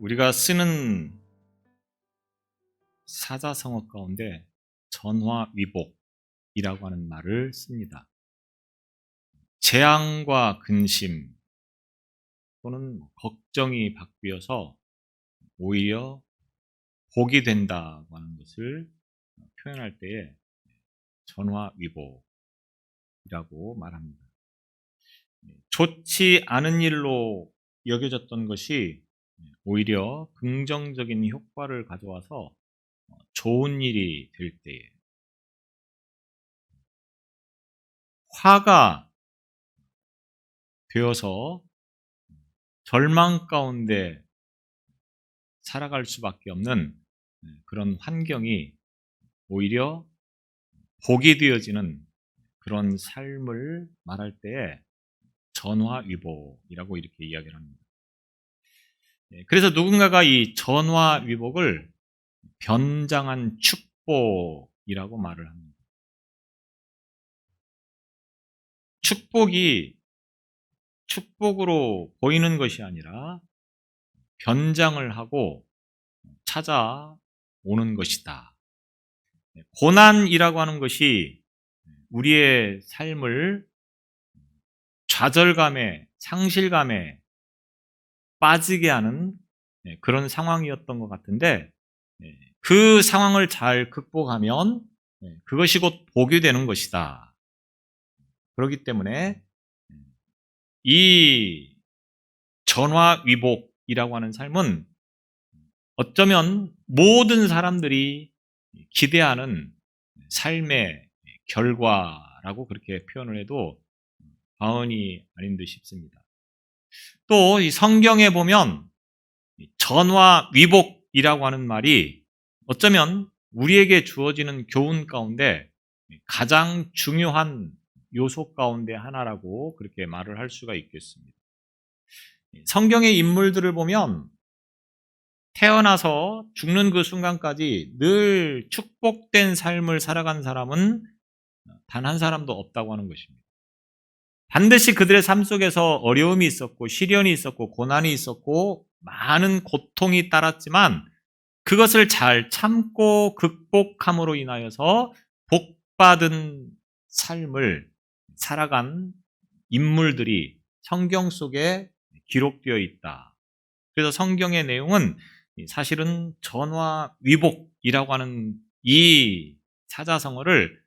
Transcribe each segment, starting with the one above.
우리가 쓰는 사자성어 가운데 전화위복이라고 하는 말을 씁니다. 재앙과 근심 또는 걱정이 바뀌어서 오히려 복이 된다고 하는 것을 표현할 때에 전화위복이라고 말합니다. 좋지 않은 일로 여겨졌던 것이 오히려 긍정적인 효과를 가져와서 좋은 일이 될 때에, 화가 되어서 절망 가운데 살아갈 수밖에 없는 그런 환경이 오히려 복이 되어지는 그런 삶을 말할 때에 전화위복이라고 이렇게 이야기를 합니다. 그래서 누군가가 이 전화위복을 변장한 축복이라고 말을 합니다. 축복이 축복으로 보이는 것이 아니라 변장을 하고 찾아오는 것이다. 고난이라고 하는 것이 우리의 삶을 좌절감에, 상실감에 빠지게 하는 그런 상황이었던 것 같은데, 그 상황을 잘 극복하면 그것이 곧 복이 되는 것이다. 그렇기 때문에 이 전화위복이라고 하는 삶은 어쩌면 모든 사람들이 기대하는 삶의 결과라고 그렇게 표현을 해도 과언이 아닌 듯 싶습니다. 또 이 성경에 보면 전화위복이라고 하는 말이 어쩌면 우리에게 주어지는 교훈 가운데 가장 중요한 요소 가운데 하나라고 그렇게 말을 할 수가 있겠습니다. 성경의 인물들을 보면 태어나서 죽는 그 순간까지 늘 축복된 삶을 살아간 사람은 단 한 사람도 없다고 하는 것입니다. 반드시 그들의 삶 속에서 어려움이 있었고 시련이 있었고 고난이 있었고 많은 고통이 따랐지만 그것을 잘 참고 극복함으로 인하여서 복받은 삶을 살아간 인물들이 성경 속에 기록되어 있다. 그래서 성경의 내용은 사실은 전화위복이라고 하는 이 사자성어를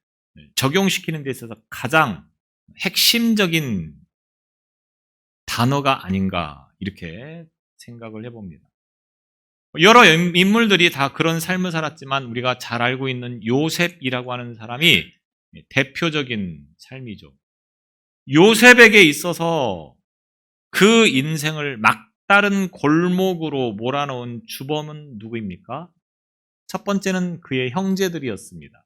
적용시키는 데 있어서 가장 핵심적인 단어가 아닌가 이렇게 생각을 해봅니다. 여러 인물들이 다 그런 삶을 살았지만 우리가 잘 알고 있는 요셉이라고 하는 사람이 대표적인 삶이죠. 요셉에게 있어서 그 인생을 막다른 골목으로 몰아넣은 주범은 누구입니까? 첫 번째는 그의 형제들이었습니다.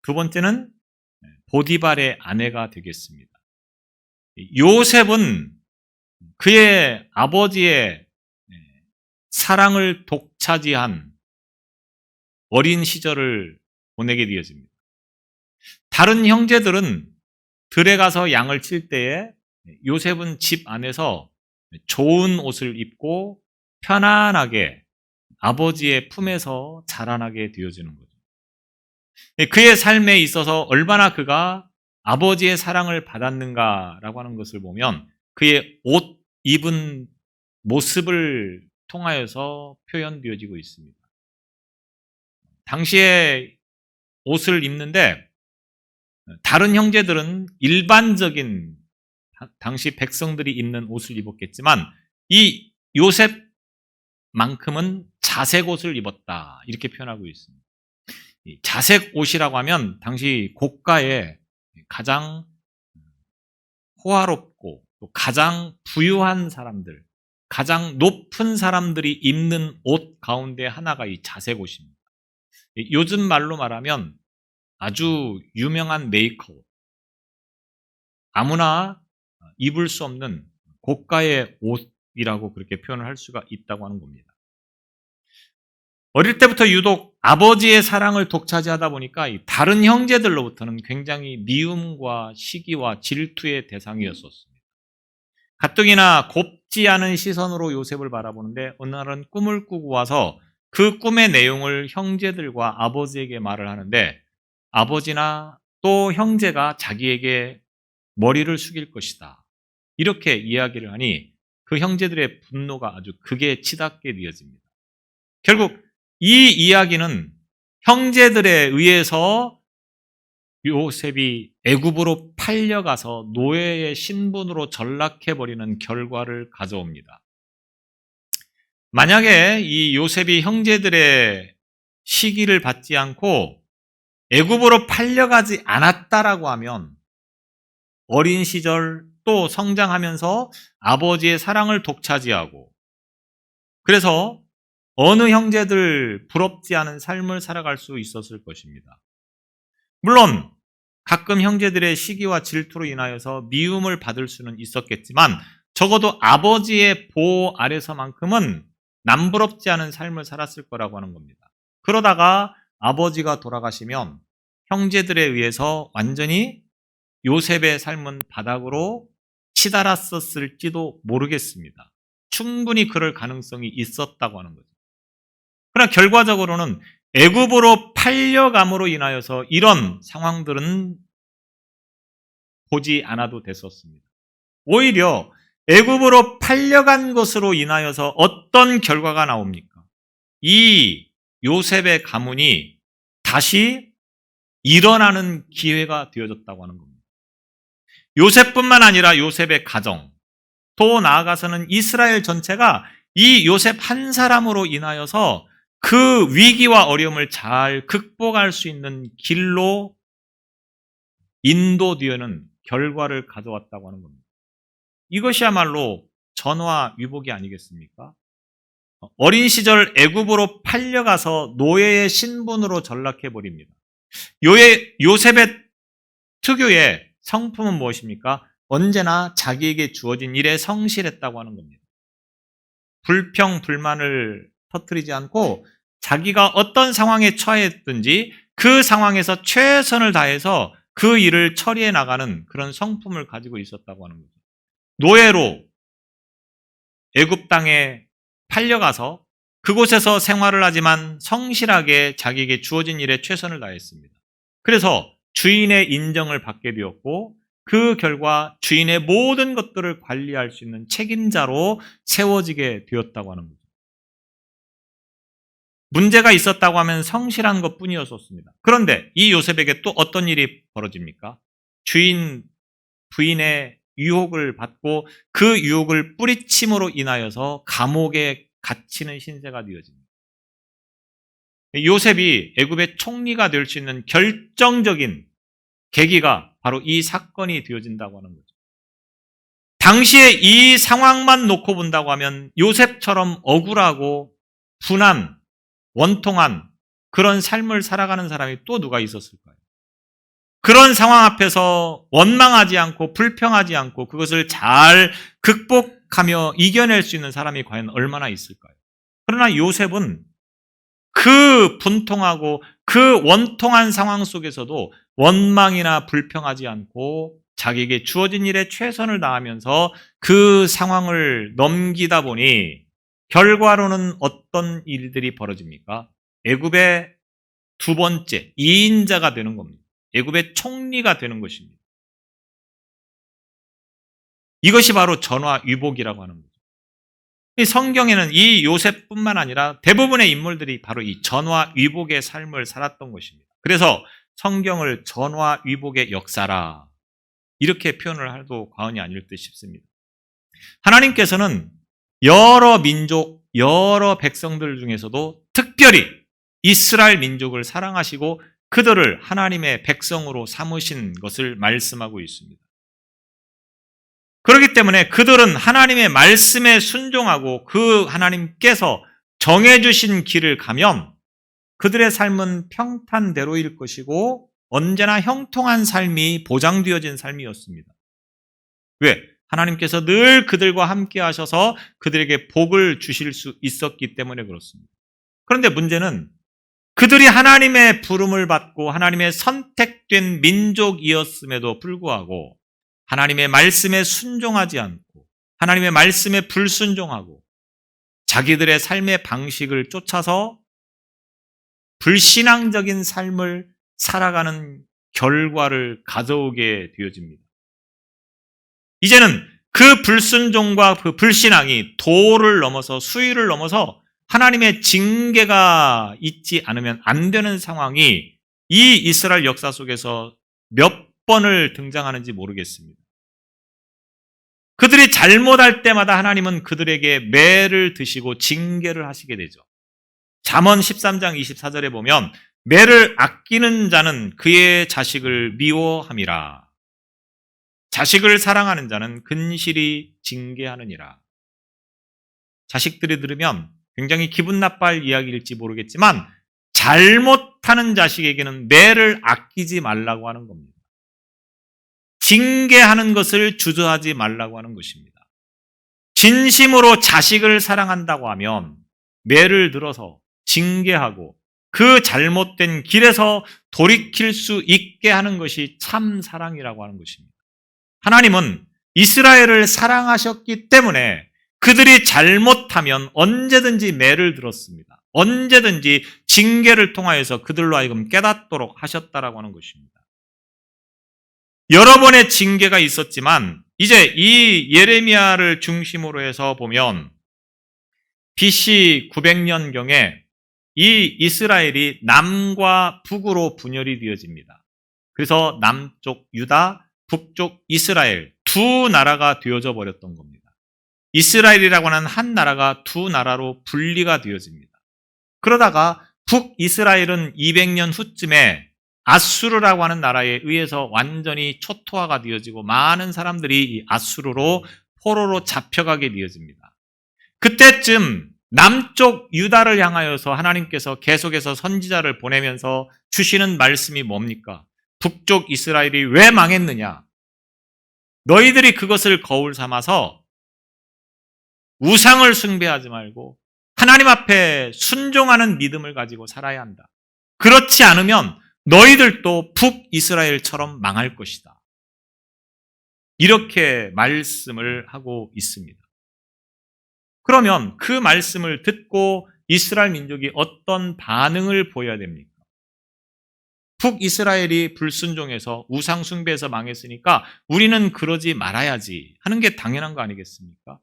두 번째는 보디발의 아내가 되겠습니다. 요셉은 그의 아버지의 사랑을 독차지한 어린 시절을 보내게 되어집니다. 다른 형제들은 들에 가서 양을 칠 때에 요셉은 집 안에서 좋은 옷을 입고 편안하게 아버지의 품에서 자라나게 되어지는 거죠. 그의 삶에 있어서 얼마나 그가 아버지의 사랑을 받았는가라고 하는 것을 보면 그의 옷 입은 모습을 통하여서 표현되어지고 있습니다. 당시에 옷을 입는데 다른 형제들은 일반적인 당시 백성들이 입는 옷을 입었겠지만 이 요셉만큼은 자색 옷을 입었다 이렇게 표현하고 있습니다. 자색 옷이라고 하면 당시 고가의 가장 호화롭고 또 가장 부유한 사람들, 가장 높은 사람들이 입는 옷 가운데 하나가 이 자색 옷입니다. 요즘 말로 말하면 아주 유명한 메이커, 아무나 입을 수 없는 고가의 옷이라고 그렇게 표현을 할 수가 있다고 하는 겁니다. 어릴 때부터 유독 아버지의 사랑을 독차지하다 보니까 다른 형제들로부터는 굉장히 미움과 시기와 질투의 대상이었었습니다. 가뜩이나 부럽지 않은 시선으로 요셉을 바라보는데 어느 날은 꿈을 꾸고 와서 그 꿈의 내용을 형제들과 아버지에게 말을 하는데 아버지나 또 형제가 자기에게 머리를 숙일 것이다. 이렇게 이야기를 하니 그 형제들의 분노가 아주 극에 치닫게 되어집니다. 결국 이 이야기는 형제들에 의해서 요셉이 애굽으로 팔려가서 노예의 신분으로 전락해버리는 결과를 가져옵니다. 만약에 이 요셉이 형제들의 시기를 받지 않고 애굽으로 팔려가지 않았다라고 하면 어린 시절 또 성장하면서 아버지의 사랑을 독차지하고 그래서 어느 형제들 부럽지 않은 삶을 살아갈 수 있었을 것입니다. 물론 가끔 형제들의 시기와 질투로 인하여서 미움을 받을 수는 있었겠지만 적어도 아버지의 보호 아래서만큼은 남부럽지 않은 삶을 살았을 거라고 하는 겁니다. 그러다가 아버지가 돌아가시면 형제들에 의해서 완전히 요셉의 삶은 바닥으로 치달았었을지도 모르겠습니다. 충분히 그럴 가능성이 있었다고 하는 거죠. 그러나 결과적으로는 애굽으로 팔려감으로 인하여서 이런 상황들은 보지 않아도 됐었습니다. 오히려 애굽으로 팔려간 것으로 인하여서 어떤 결과가 나옵니까? 이 요셉의 가문이 다시 일어나는 기회가 되어졌다고 하는 겁니다. 요셉뿐만 아니라 요셉의 가정, 또 나아가서는 이스라엘 전체가 이 요셉 한 사람으로 인하여서 그 위기와 어려움을 잘 극복할 수 있는 길로 인도되는 결과를 가져왔다고 하는 겁니다. 이것이야말로 전화위복이 아니겠습니까? 어린 시절 애굽으로 팔려가서 노예의 신분으로 전락해버립니다. 요셉의 특유의 성품은 무엇입니까? 언제나 자기에게 주어진 일에 성실했다고 하는 겁니다. 불평, 불만을 터뜨리지 않고 자기가 어떤 상황에 처했든지 그 상황에서 최선을 다해서 그 일을 처리해 나가는 그런 성품을 가지고 있었다고 하는 거죠. 노예로 애굽 땅에 팔려가서 그곳에서 생활을 하지만 성실하게 자기에게 주어진 일에 최선을 다했습니다. 그래서 주인의 인정을 받게 되었고 그 결과 주인의 모든 것들을 관리할 수 있는 책임자로 세워지게 되었다고 하는 거죠. 문제가 있었다고 하면 성실한 것뿐이었습니다. 그런데 이 요셉에게 또 어떤 일이 벌어집니까? 부인의 유혹을 받고 그 유혹을 뿌리침으로 인하여서 감옥에 갇히는 신세가 되어집니다. 요셉이 애굽의 총리가 될 수 있는 결정적인 계기가 바로 이 사건이 되어진다고 하는 거죠. 당시에 이 상황만 놓고 본다고 하면 요셉처럼 억울하고 분한, 원통한 그런 삶을 살아가는 사람이 또 누가 있었을까요? 그런 상황 앞에서 원망하지 않고 불평하지 않고 그것을 잘 극복하며 이겨낼 수 있는 사람이 과연 얼마나 있을까요? 그러나 요셉은 그 분통하고 그 원통한 상황 속에서도 원망이나 불평하지 않고 자기에게 주어진 일에 최선을 다하면서 그 상황을 넘기다 보니 결과로는 어떤 일들이 벌어집니까? 애굽의 두 번째 2인자가 되는 겁니다. 애굽의 총리가 되는 것입니다. 이것이 바로 전화위복이라고 하는 거죠. 이 성경에는 이 요셉뿐만 아니라 대부분의 인물들이 바로 이 전화위복의 삶을 살았던 것입니다. 그래서 성경을 전화위복의 역사라 이렇게 표현을 해도 과언이 아닐 듯 싶습니다. 하나님께서는 여러 민족, 여러 백성들 중에서도 특별히 이스라엘 민족을 사랑하시고 그들을 하나님의 백성으로 삼으신 것을 말씀하고 있습니다. 그렇기 때문에 그들은 하나님의 말씀에 순종하고 그 하나님께서 정해주신 길을 가면 그들의 삶은 평탄대로일 것이고 언제나 형통한 삶이 보장되어진 삶이었습니다. 왜? 하나님께서 늘 그들과 함께 하셔서 그들에게 복을 주실 수 있었기 때문에 그렇습니다. 그런데 문제는 그들이 하나님의 부름을 받고 하나님의 선택된 민족이었음에도 불구하고 하나님의 말씀에 순종하지 않고 하나님의 말씀에 불순종하고 자기들의 삶의 방식을 쫓아서 불신앙적인 삶을 살아가는 결과를 가져오게 되어집니다. 이제는 그 불순종과 그 불신앙이 도를 넘어서 수위를 넘어서 하나님의 징계가 있지 않으면 안 되는 상황이 이 이스라엘 역사 속에서 몇 번을 등장하는지 모르겠습니다. 그들이 잘못할 때마다 하나님은 그들에게 매를 드시고 징계를 하시게 되죠. 잠언 13장 24절에 보면 매를 아끼는 자는 그의 자식을 미워함이라. 자식을 사랑하는 자는 근실히 징계하느니라. 자식들이 들으면 굉장히 기분 나빠할 이야기일지 모르겠지만 잘못하는 자식에게는 매를 아끼지 말라고 하는 겁니다. 징계하는 것을 주저하지 말라고 하는 것입니다. 진심으로 자식을 사랑한다고 하면 매를 들어서 징계하고 그 잘못된 길에서 돌이킬 수 있게 하는 것이 참 사랑이라고 하는 것입니다. 하나님은 이스라엘을 사랑하셨기 때문에 그들이 잘못하면 언제든지 매를 들었습니다. 언제든지 징계를 통하여서 그들로 하여금 깨닫도록 하셨다라고 하는 것입니다. 여러 번의 징계가 있었지만 이제 이 예레미야를 중심으로 해서 보면 BC 900년경에 이 이스라엘이 남과 북으로 분열이 되어집니다. 그래서 남쪽 유다, 북쪽 이스라엘 두 나라가 되어져 버렸던 겁니다. 이스라엘이라고 하는 한 나라가 두 나라로 분리가 되어집니다. 그러다가 북이스라엘은 200년 후쯤에 아수르라고 하는 나라에 의해서 완전히 초토화가 되어지고 많은 사람들이 이 아수르로 포로로 잡혀가게 되어집니다. 그때쯤 남쪽 유다를 향하여서 하나님께서 계속해서 선지자를 보내면서 주시는 말씀이 뭡니까? 북쪽 이스라엘이 왜 망했느냐? 너희들이 그것을 거울 삼아서 우상을 숭배하지 말고 하나님 앞에 순종하는 믿음을 가지고 살아야 한다. 그렇지 않으면 너희들도 북이스라엘처럼 망할 것이다. 이렇게 말씀을 하고 있습니다. 그러면 그 말씀을 듣고 이스라엘 민족이 어떤 반응을 보여야 됩니까? 북이스라엘이 불순종해서 우상 숭배해서 망했으니까 우리는 그러지 말아야지 하는 게 당연한 거 아니겠습니까?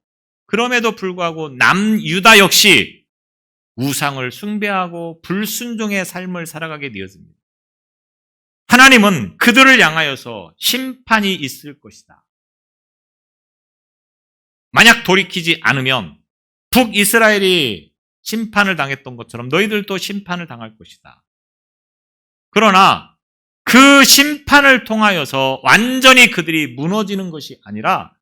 그럼에도 불구하고 남유다 역시 우상을 숭배하고 불순종의 삶을 살아가게 되어집니다. 하나님은 그들을 향하여서 심판이 있을 것이다. 만약 돌이키지 않으면 북이스라엘이 심판을 당했던 것처럼 너희들도 심판을 당할 것이다. 그러나 그 심판을 통하여서 완전히 그들이 무너지는 것이 아니라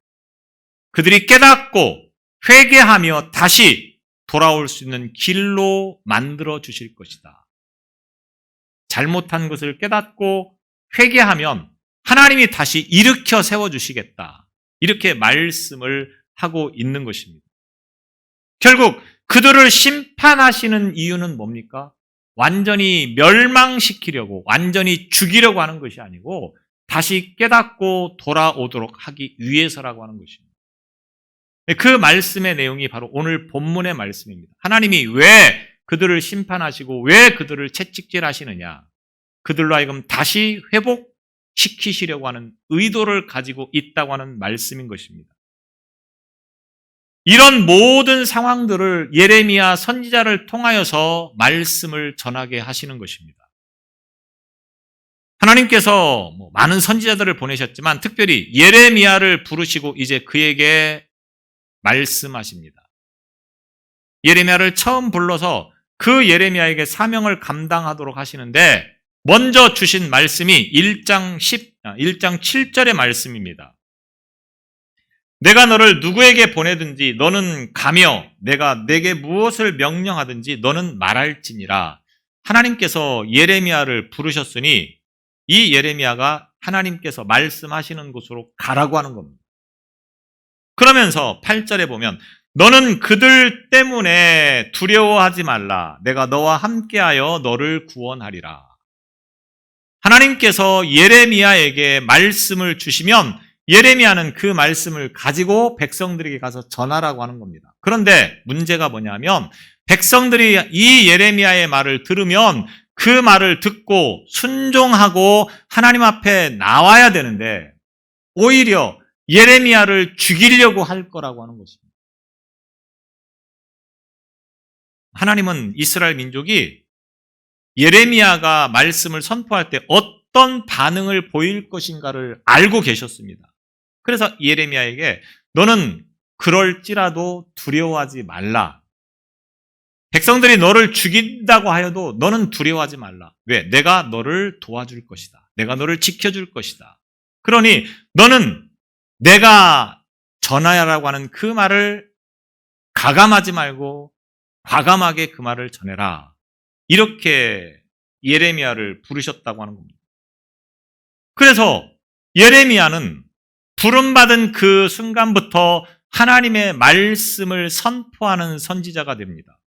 그들이 깨닫고 회개하며 다시 돌아올 수 있는 길로 만들어 주실 것이다. 잘못한 것을 깨닫고 회개하면 하나님이 다시 일으켜 세워주시겠다. 이렇게 말씀을 하고 있는 것입니다. 결국 그들을 심판하시는 이유는 뭡니까? 완전히 멸망시키려고, 완전히 죽이려고 하는 것이 아니고 다시 깨닫고 돌아오도록 하기 위해서라고 하는 것입니다. 그 말씀의 내용이 바로 오늘 본문의 말씀입니다. 하나님이 왜 그들을 심판하시고 왜 그들을 채찍질하시느냐? 그들로 하여금 다시 회복시키시려고 하는 의도를 가지고 있다고 하는 말씀인 것입니다. 이런 모든 상황들을 예레미야 선지자를 통하여서 말씀을 전하게 하시는 것입니다. 하나님께서 많은 선지자들을 보내셨지만 특별히 예레미야를 부르시고 이제 그에게 말씀하십니다. 예레미야를 처음 불러서 그 예레미야에게 사명을 감당하도록 하시는데 먼저 주신 말씀이 1장 7절의 말씀입니다. 내가 너를 누구에게 보내든지 너는 가며 내가 내게 무엇을 명령하든지 너는 말할지니라. 하나님께서 예레미야를 부르셨으니 이 예레미야가 하나님께서 말씀하시는 곳으로 가라고 하는 겁니다. 그러면서 8절에 보면 너는 그들 때문에 두려워하지 말라. 내가 너와 함께하여 너를 구원하리라. 하나님께서 예레미야에게 말씀을 주시면 예레미야는 그 말씀을 가지고 백성들에게 가서 전하라고 하는 겁니다. 그런데 문제가 뭐냐면 백성들이 이 예레미야의 말을 들으면 그 말을 듣고 순종하고 하나님 앞에 나와야 되는데 오히려 예레미야를 죽이려고 할 거라고 하는 것입니다. 하나님은 이스라엘 민족이 예레미야가 말씀을 선포할 때 어떤 반응을 보일 것인가를 알고 계셨습니다. 그래서 예레미야에게 너는 그럴지라도 두려워하지 말라. 백성들이 너를 죽인다고 하여도 너는 두려워하지 말라. 왜? 내가 너를 도와줄 것이다. 내가 너를 지켜줄 것이다. 그러니 너는 내가 전하라고 하는 그 말을 가감하지 말고 과감하게 그 말을 전해라. 이렇게 예레미야를 부르셨다고 하는 겁니다. 그래서 예레미야는 부름받은 그 순간부터 하나님의 말씀을 선포하는 선지자가 됩니다.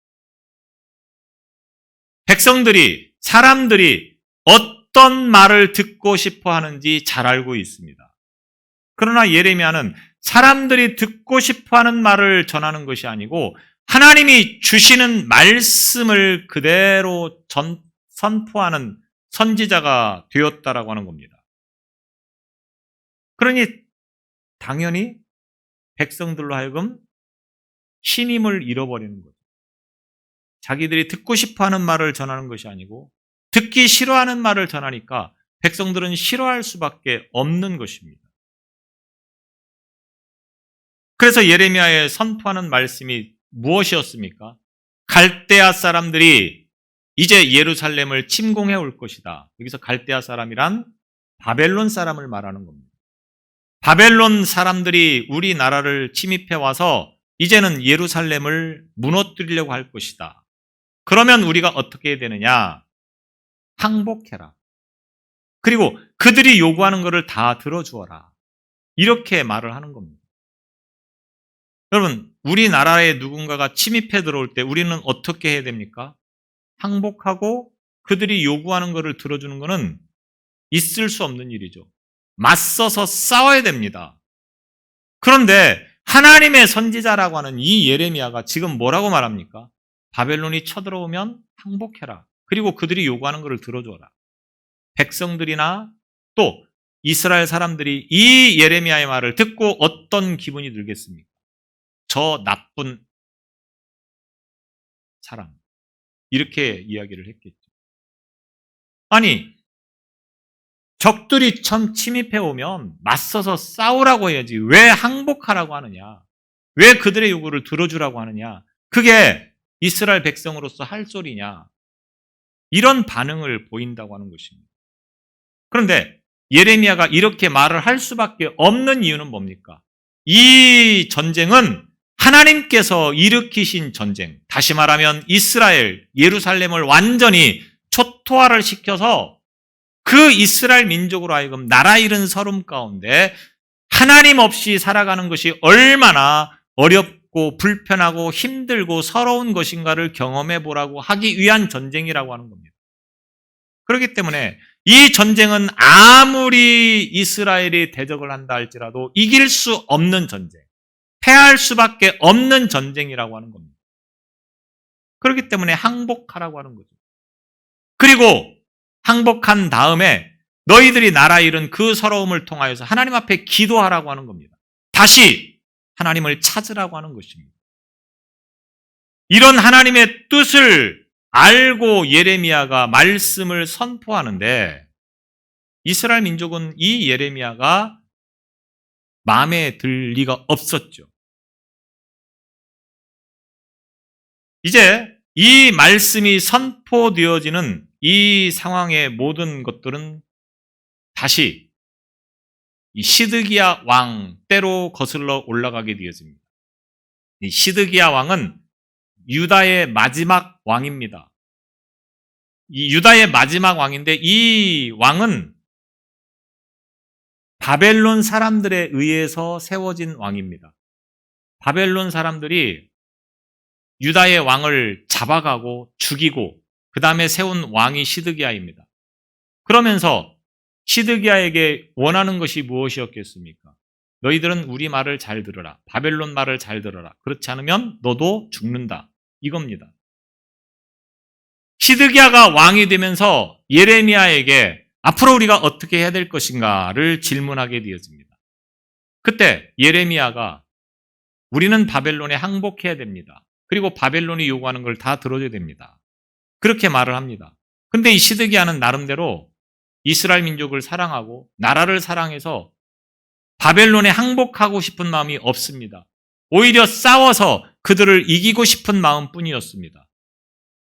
백성들이, 사람들이 어떤 말을 듣고 싶어 하는지 잘 알고 있습니다. 그러나 예레미야는 사람들이 듣고 싶어 하는 말을 전하는 것이 아니고 하나님이 주시는 말씀을 그대로 선포하는 선지자가 되었다라고 하는 겁니다. 그러니 당연히 백성들로 하여금 신임을 잃어버리는 거죠. 자기들이 듣고 싶어하는 말을 전하는 것이 아니고 듣기 싫어하는 말을 전하니까 백성들은 싫어할 수밖에 없는 것입니다. 그래서 예레미야의 선포하는 말씀이 무엇이었습니까? 갈대아 사람들이 이제 예루살렘을 침공해 올 것이다. 여기서 갈대아 사람이란 바벨론 사람을 말하는 겁니다. 바벨론 사람들이 우리나라를 침입해 와서 이제는 예루살렘을 무너뜨리려고 할 것이다. 그러면 우리가 어떻게 해야 되느냐? 항복해라. 그리고 그들이 요구하는 것을 다 들어주어라. 이렇게 말을 하는 겁니다. 여러분, 우리나라에 누군가가 침입해 들어올 때 우리는 어떻게 해야 됩니까? 항복하고 그들이 요구하는 것을 들어주는 것은 있을 수 없는 일이죠. 맞서서 싸워야 됩니다. 그런데 하나님의 선지자라고 하는 이 예레미야가 지금 뭐라고 말합니까? 바벨론이 쳐들어오면 항복해라. 그리고 그들이 요구하는 것을 들어줘라. 백성들이나 또 이스라엘 사람들이 이 예레미야의 말을 듣고 어떤 기분이 들겠습니까? 저 나쁜 사람. 이렇게 이야기를 했겠죠. 아니, 적들이 참 침입해 오면 맞서서 싸우라고 해야지 왜 항복하라고 하느냐? 왜 그들의 요구를 들어주라고 하느냐? 그게 이스라엘 백성으로서 할 소리냐? 이런 반응을 보인다고 하는 것입니다. 그런데 예레미야가 이렇게 말을 할 수밖에 없는 이유는 뭡니까? 이 전쟁은 하나님께서 일으키신 전쟁, 다시 말하면 이스라엘, 예루살렘을 완전히 초토화를 시켜서 그 이스라엘 민족으로 하여금 나라 잃은 서름 가운데 하나님 없이 살아가는 것이 얼마나 어렵고 불편하고 힘들고 서러운 것인가를 경험해 보라고 하기 위한 전쟁이라고 하는 겁니다. 그렇기 때문에 이 전쟁은 아무리 이스라엘이 대적을 한다 할지라도 이길 수 없는 전쟁, 패할 수밖에 없는 전쟁이라고 하는 겁니다. 그렇기 때문에 항복하라고 하는 거죠. 그리고 항복한 다음에 너희들이 나라 잃은 그 서러움을 통하여서 하나님 앞에 기도하라고 하는 겁니다. 다시 하나님을 찾으라고 하는 것입니다. 이런 하나님의 뜻을 알고 예레미야가 말씀을 선포하는데 이스라엘 민족은 이 예레미야가 마음에 들 리가 없었죠. 이제 이 말씀이 선포되어지는 이 상황의 모든 것들은 다시 이 시드기야 왕 때로 거슬러 올라가게 되었습니다. 이 시드기야 왕은 유다의 마지막 왕입니다. 이 유다의 마지막 왕인데 이 왕은 바벨론 사람들에 의해서 세워진 왕입니다. 바벨론 사람들이 유다의 왕을 잡아가고 죽이고 그 다음에 세운 왕이 시드기야입니다. 그러면서 시드기야에게 원하는 것이 무엇이었겠습니까? 너희들은 우리 말을 잘 들어라. 바벨론 말을 잘 들어라. 그렇지 않으면 너도 죽는다. 이겁니다. 시드기야가 왕이 되면서 예레미야에게 앞으로 우리가 어떻게 해야 될 것인가를 질문하게 되어집니다. 그때 예레미야가 우리는 바벨론에 항복해야 됩니다. 그리고 바벨론이 요구하는 걸 다 들어줘야 됩니다. 그렇게 말을 합니다. 근데 이 시드기야는 나름대로 이스라엘 민족을 사랑하고 나라를 사랑해서 바벨론에 항복하고 싶은 마음이 없습니다. 오히려 싸워서 그들을 이기고 싶은 마음뿐이었습니다.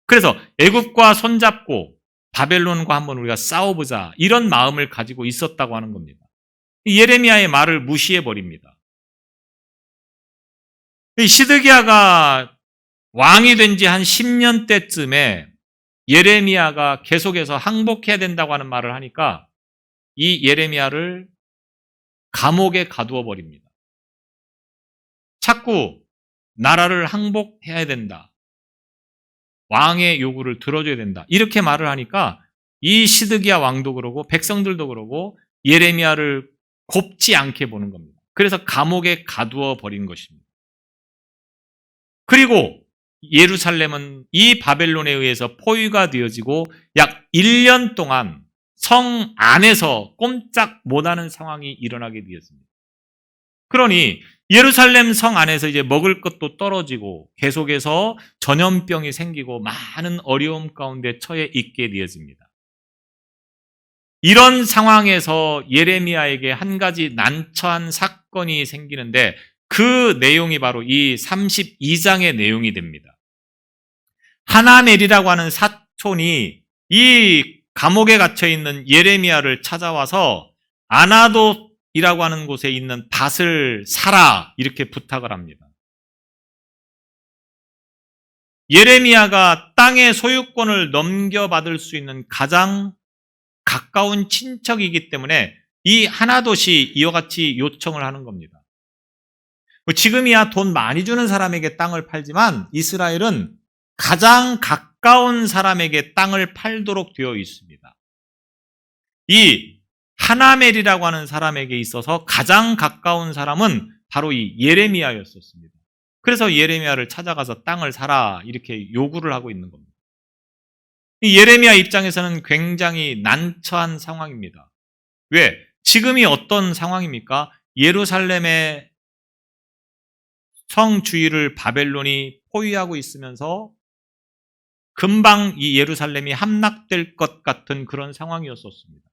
그래서 애굽과 손잡고 바벨론과 한번 우리가 싸워보자 이런 마음을 가지고 있었다고 하는 겁니다. 예레미야의 말을 무시해 버립니다. 시드기야가 왕이 된 지 한 10년 때쯤에 예레미야가 계속해서 항복해야 된다고 하는 말을 하니까 이 예레미야를 감옥에 가두어 버립니다. 자꾸 나라를 항복해야 된다. 왕의 요구를 들어줘야 된다. 이렇게 말을 하니까 이 시드기야 왕도 그러고 백성들도 그러고 예레미야를 곱지 않게 보는 겁니다. 그래서 감옥에 가두어 버린 것입니다. 그리고 예루살렘은 이 바벨론에 의해서 포위가 되어지고 약 1년 동안 성 안에서 꼼짝 못하는 상황이 일어나게 되었습니다. 그러니 예루살렘 성 안에서 이제 먹을 것도 떨어지고 계속해서 전염병이 생기고 많은 어려움 가운데 처해 있게 되어집니다. 이런 상황에서 예레미야에게 한 가지 난처한 사건이 생기는데 그 내용이 바로 이 32장의 내용이 됩니다. 하나멜이라고 하는 사촌이 이 감옥에 갇혀 있는 예레미야를 찾아와서 아나돗이라고 하는 곳에 있는 밭을 사라 이렇게 부탁을 합니다. 예레미야가 땅의 소유권을 넘겨받을 수 있는 가장 가까운 친척이기 때문에 이 하나돗이 이와 같이 요청을 하는 겁니다. 지금이야 돈 많이 주는 사람에게 땅을 팔지만 이스라엘은 가장 가까운 사람에게 땅을 팔도록 되어 있습니다. 이 하나멜이라고 하는 사람에게 있어서 가장 가까운 사람은 바로 이 예레미야였었습니다. 그래서 예레미야를 찾아가서 땅을 사라 이렇게 요구를 하고 있는 겁니다. 이 예레미야 입장에서는 굉장히 난처한 상황입니다. 왜? 지금이 어떤 상황입니까? 예루살렘의 성 주위를 바벨론이 포위하고 있으면서 금방 이 예루살렘이 함락될 것 같은 그런 상황이었었습니다.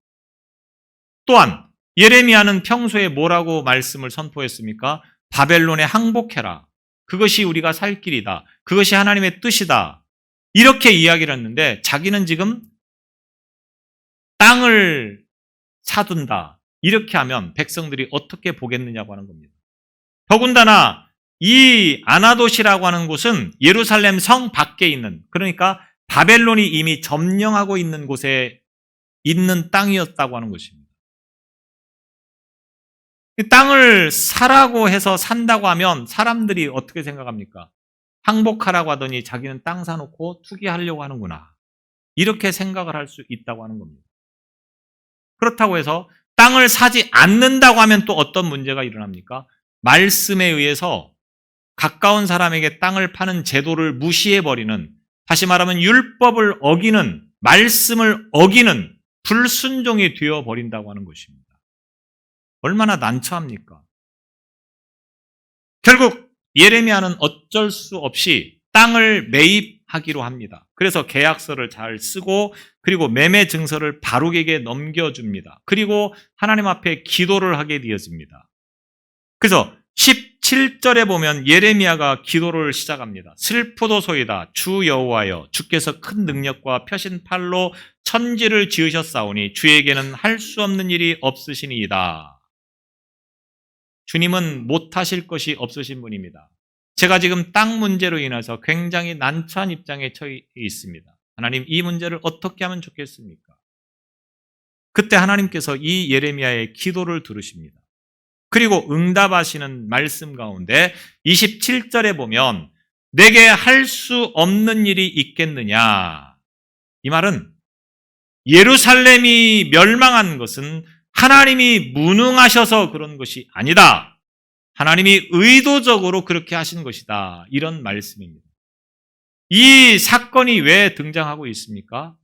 또한 예레미야는 평소에 뭐라고 말씀을 선포했습니까? 바벨론에 항복해라. 그것이 우리가 살 길이다. 그것이 하나님의 뜻이다. 이렇게 이야기를 했는데 자기는 지금 땅을 사둔다. 이렇게 하면 백성들이 어떻게 보겠느냐고 하는 겁니다. 더군다나 이 아나돗이라고 하는 곳은 예루살렘 성 밖에 있는, 그러니까 바벨론이 이미 점령하고 있는 곳에 있는 땅이었다고 하는 것입니다. 이 땅을 사라고 해서 산다고 하면 사람들이 어떻게 생각합니까? 항복하라고 하더니 자기는 땅 사놓고 투기하려고 하는구나. 이렇게 생각을 할 수 있다고 하는 겁니다. 그렇다고 해서 땅을 사지 않는다고 하면 또 어떤 문제가 일어납니까? 말씀에 의해서 가까운 사람에게 땅을 파는 제도를 무시해버리는, 다시 말하면 율법을 어기는, 말씀을 어기는 불순종이 되어버린다고 하는 것입니다. 얼마나 난처합니까? 결국 예레미야는 어쩔 수 없이 땅을 매입하기로 합니다. 그래서 계약서를 잘 쓰고 그리고 매매 증서를 바룩에게 넘겨줍니다. 그리고 하나님 앞에 기도를 하게 되어집니다. 그래서 17절에 보면 예레미야가 기도를 시작합니다. 슬프도소이다. 주 여호와여, 주께서 큰 능력과 펴신 팔로 천지를 지으셨사오니 주에게는 할 수 없는 일이 없으시니이다. 주님은 못하실 것이 없으신 분입니다. 제가 지금 땅 문제로 인해서 굉장히 난처한 입장에 처해 있습니다. 하나님, 이 문제를 어떻게 하면 좋겠습니까? 그때 하나님께서 이 예레미야의 기도를 들으십니다. 그리고 응답하시는 말씀 가운데 27절에 보면 내게 할 수 없는 일이 있겠느냐. 이 말은 예루살렘이 멸망한 것은 하나님이 무능하셔서 그런 것이 아니다. 하나님이 의도적으로 그렇게 하신 것이다. 이런 말씀입니다. 이 사건이 왜 등장하고 있습니까?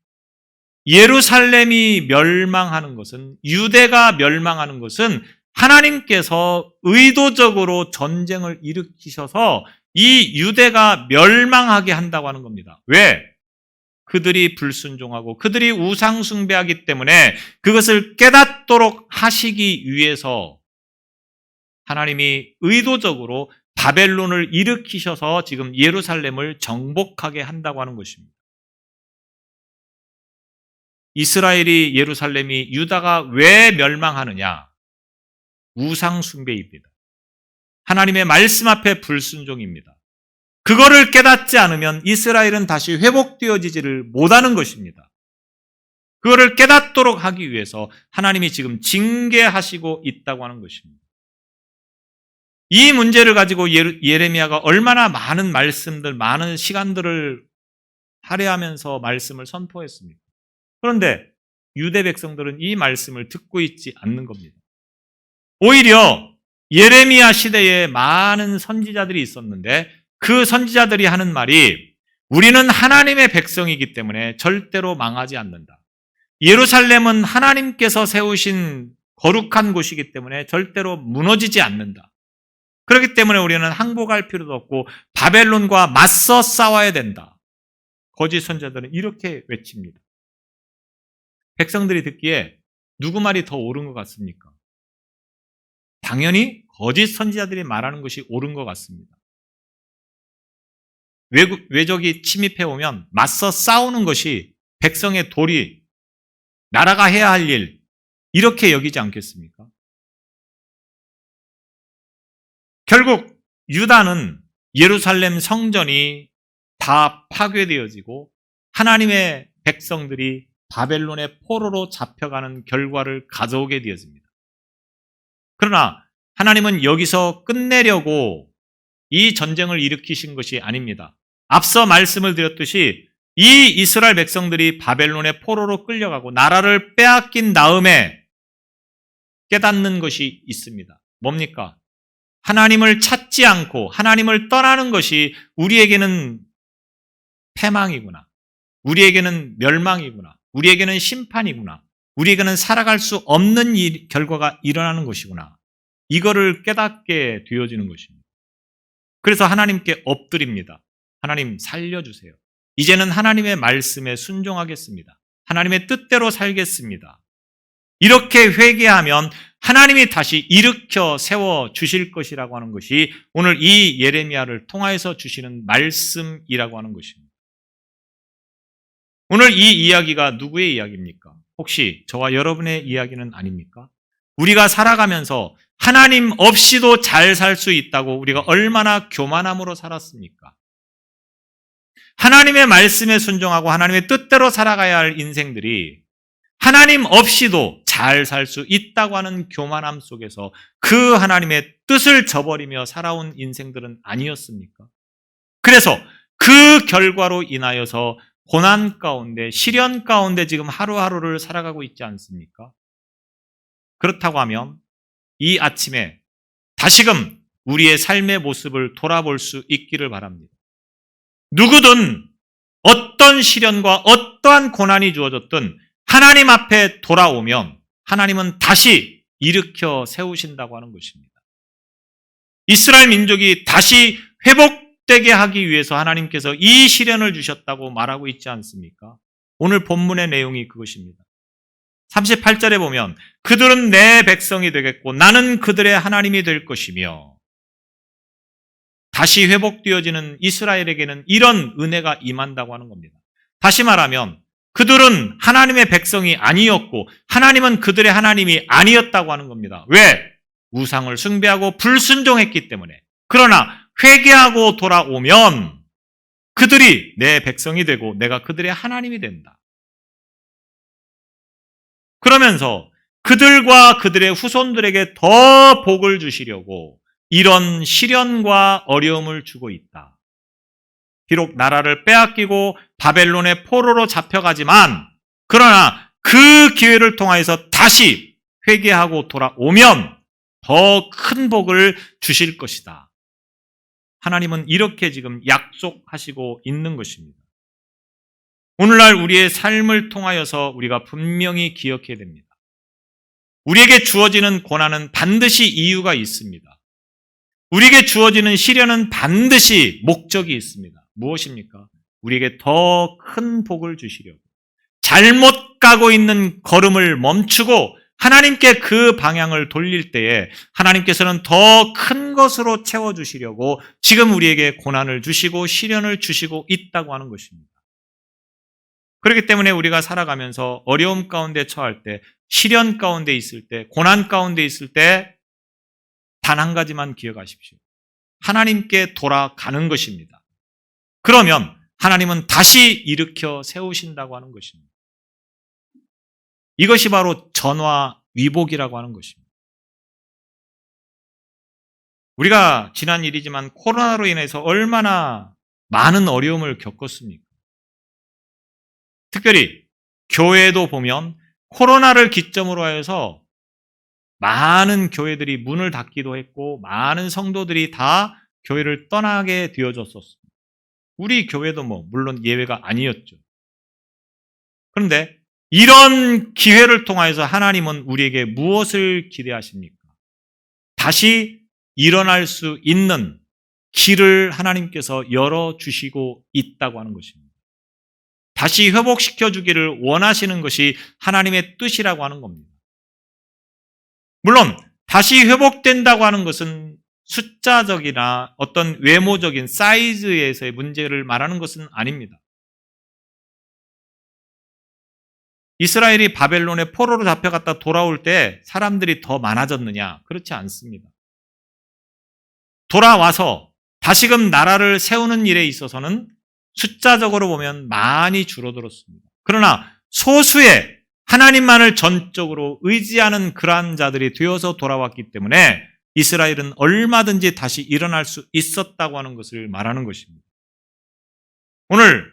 예루살렘이 멸망하는 것은, 유대가 멸망하는 것은 하나님께서 의도적으로 전쟁을 일으키셔서 이 유대가 멸망하게 한다고 하는 겁니다. 왜? 그들이 불순종하고 그들이 우상 숭배하기 때문에 그것을 깨닫도록 하시기 위해서 하나님이 의도적으로 바벨론을 일으키셔서 지금 예루살렘을 정복하게 한다고 하는 것입니다. 이스라엘이, 예루살렘이, 유다가 왜 멸망하느냐? 우상 숭배입니다. 하나님의 말씀 앞에 불순종입니다. 그거를 깨닫지 않으면 이스라엘은 다시 회복되어지지를 못하는 것입니다. 그거를 깨닫도록 하기 위해서 하나님이 지금 징계하시고 있다고 하는 것입니다. 이 문제를 가지고 예레미야가 얼마나 많은 말씀들, 많은 시간들을 할애하면서 말씀을 선포했습니까? 그런데 유대 백성들은 이 말씀을 듣고 있지 않는 겁니다. 오히려 예레미야 시대에 많은 선지자들이 있었는데 그 선지자들이 하는 말이 우리는 하나님의 백성이기 때문에 절대로 망하지 않는다. 예루살렘은 하나님께서 세우신 거룩한 곳이기 때문에 절대로 무너지지 않는다. 그렇기 때문에 우리는 항복할 필요도 없고 바벨론과 맞서 싸워야 된다. 거짓 선지자들은 이렇게 외칩니다. 백성들이 듣기에 누구 말이 더 옳은 것 같습니까? 당연히 거짓 선지자들이 말하는 것이 옳은 것 같습니다. 외적이 침입해 오면 맞서 싸우는 것이 백성의 도리, 나라가 해야 할 일, 이렇게 여기지 않겠습니까? 결국 유다는 예루살렘 성전이 다 파괴되어지고 하나님의 백성들이 바벨론의 포로로 잡혀가는 결과를 가져오게 되었습니다. 그러나 하나님은 여기서 끝내려고 이 전쟁을 일으키신 것이 아닙니다. 앞서 말씀을 드렸듯이 이 이스라엘 백성들이 바벨론의 포로로 끌려가고 나라를 빼앗긴 다음에 깨닫는 것이 있습니다. 뭡니까? 하나님을 찾지 않고 하나님을 떠나는 것이 우리에게는 패망이구나. 우리에게는 멸망이구나. 우리에게는 심판이구나. 우리에게는 살아갈 수 없는 결과가 일어나는 것이구나. 이거를 깨닫게 되어지는 것입니다. 그래서 하나님께 엎드립니다. 하나님 살려주세요. 이제는 하나님의 말씀에 순종하겠습니다. 하나님의 뜻대로 살겠습니다. 이렇게 회개하면 하나님이 다시 일으켜 세워 주실 것이라고 하는 것이 오늘 이 예레미야를 통하여서 주시는 말씀이라고 하는 것입니다. 오늘 이 이야기가 누구의 이야기입니까? 혹시 저와 여러분의 이야기는 아닙니까? 우리가 살아가면서 하나님 없이도 잘 살 수 있다고 우리가 얼마나 교만함으로 살았습니까? 하나님의 말씀에 순종하고 하나님의 뜻대로 살아가야 할 인생들이 하나님 없이도 잘 살 수 있다고 하는 교만함 속에서 그 하나님의 뜻을 저버리며 살아온 인생들은 아니었습니까? 그래서 그 결과로 인하여서 고난 가운데, 시련 가운데 지금 하루하루를 살아가고 있지 않습니까? 그렇다고 하면 이 아침에 다시금 우리의 삶의 모습을 돌아볼 수 있기를 바랍니다. 누구든 어떤 시련과 어떠한 고난이 주어졌든 하나님 앞에 돌아오면 하나님은 다시 일으켜 세우신다고 하는 것입니다. 이스라엘 민족이 다시 회복되게 하기 위해서 하나님께서 이 시련을 주셨다고 말하고 있지 않습니까? 오늘 본문의 내용이 그것입니다. 38절에 보면 그들은 내 백성이 되겠고 나는 그들의 하나님이 될 것이며, 다시 회복되어지는 이스라엘에게는 이런 은혜가 임한다고 하는 겁니다. 다시 말하면 그들은 하나님의 백성이 아니었고 하나님은 그들의 하나님이 아니었다고 하는 겁니다. 왜? 우상을 숭배하고 불순종했기 때문에. 그러나 회개하고 돌아오면 그들이 내 백성이 되고 내가 그들의 하나님이 된다. 그러면서 그들과 그들의 후손들에게 더 복을 주시려고 이런 시련과 어려움을 주고 있다. 비록 나라를 빼앗기고 바벨론의 포로로 잡혀가지만 그러나 그 기회를 통하여서 다시 회개하고 돌아오면 더 큰 복을 주실 것이다. 하나님은 이렇게 지금 약속하시고 있는 것입니다. 오늘날 우리의 삶을 통하여서 우리가 분명히 기억해야 됩니다. 우리에게 주어지는 고난은 반드시 이유가 있습니다. 우리에게 주어지는 시련은 반드시 목적이 있습니다. 무엇입니까? 우리에게 더 큰 복을 주시려고. 잘못 가고 있는 걸음을 멈추고 하나님께 그 방향을 돌릴 때에 하나님께서는 더 큰 것으로 채워주시려고 지금 우리에게 고난을 주시고 시련을 주시고 있다고 하는 것입니다. 그렇기 때문에 우리가 살아가면서 어려움 가운데 처할 때, 시련 가운데 있을 때, 고난 가운데 있을 때 단 한 가지만 기억하십시오. 하나님께 돌아가는 것입니다. 그러면 하나님은 다시 일으켜 세우신다고 하는 것입니다. 이것이 바로 전화위복이라고 하는 것입니다. 우리가 지난 일이지만 코로나로 인해서 얼마나 많은 어려움을 겪었습니까? 특별히 교회도 보면 코로나를 기점으로 하여서 많은 교회들이 문을 닫기도 했고 많은 성도들이 다 교회를 떠나게 되어졌었습니다. 우리 교회도 물론 예외가 아니었죠. 그런데 이런 기회를 통하여서 하나님은 우리에게 무엇을 기대하십니까? 다시 일어날 수 있는 길을 하나님께서 열어주시고 있다고 하는 것입니다. 다시 회복시켜 주기를 원하시는 것이 하나님의 뜻이라고 하는 겁니다. 물론 다시 회복된다고 하는 것은 숫자적이나 어떤 외모적인 사이즈에서의 문제를 말하는 것은 아닙니다. 이스라엘이 바벨론의 포로로 잡혀갔다 돌아올 때 사람들이 더 많아졌느냐? 그렇지 않습니다. 돌아와서 다시금 나라를 세우는 일에 있어서는 숫자적으로 보면 많이 줄어들었습니다. 그러나 소수의 하나님만을 전적으로 의지하는 그러한 자들이 되어서 돌아왔기 때문에 이스라엘은 얼마든지 다시 일어날 수 있었다고 하는 것을 말하는 것입니다. 오늘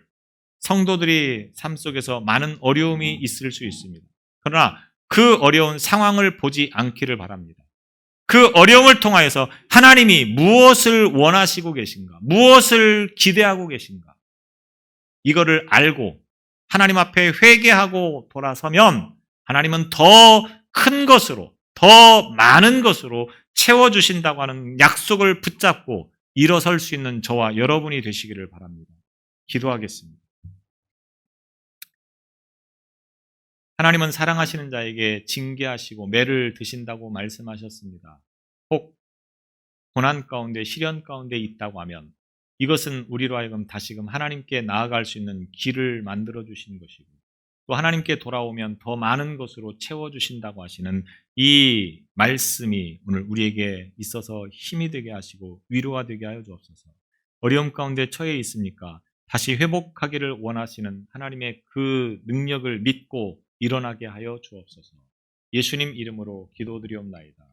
성도들이 삶 속에서 많은 어려움이 있을 수 있습니다. 그러나 그 어려운 상황을 보지 않기를 바랍니다. 그 어려움을 통하여서 하나님이 무엇을 원하시고 계신가, 무엇을 기대하고 계신가, 이거를 알고 하나님 앞에 회개하고 돌아서면 하나님은 더 큰 것으로, 더 많은 것으로 채워주신다고 하는 약속을 붙잡고 일어설 수 있는 저와 여러분이 되시기를 바랍니다. 기도하겠습니다. 하나님은 사랑하시는 자에게 징계하시고 매를 드신다고 말씀하셨습니다. 혹 고난 가운데 시련 가운데 있다고 하면 이것은 우리로 하여금 다시금 하나님께 나아갈 수 있는 길을 만들어 주신 것이고 또 하나님께 돌아오면 더 많은 것으로 채워주신다고 하시는 이 말씀이 오늘 우리에게 있어서 힘이 되게 하시고 위로가 되게 하여 주옵소서. 어려움 가운데 처해 있습니까? 다시 회복하기를 원하시는 하나님의 그 능력을 믿고 일어나게 하여 주옵소서. 예수님 이름으로 기도드리옵나이다.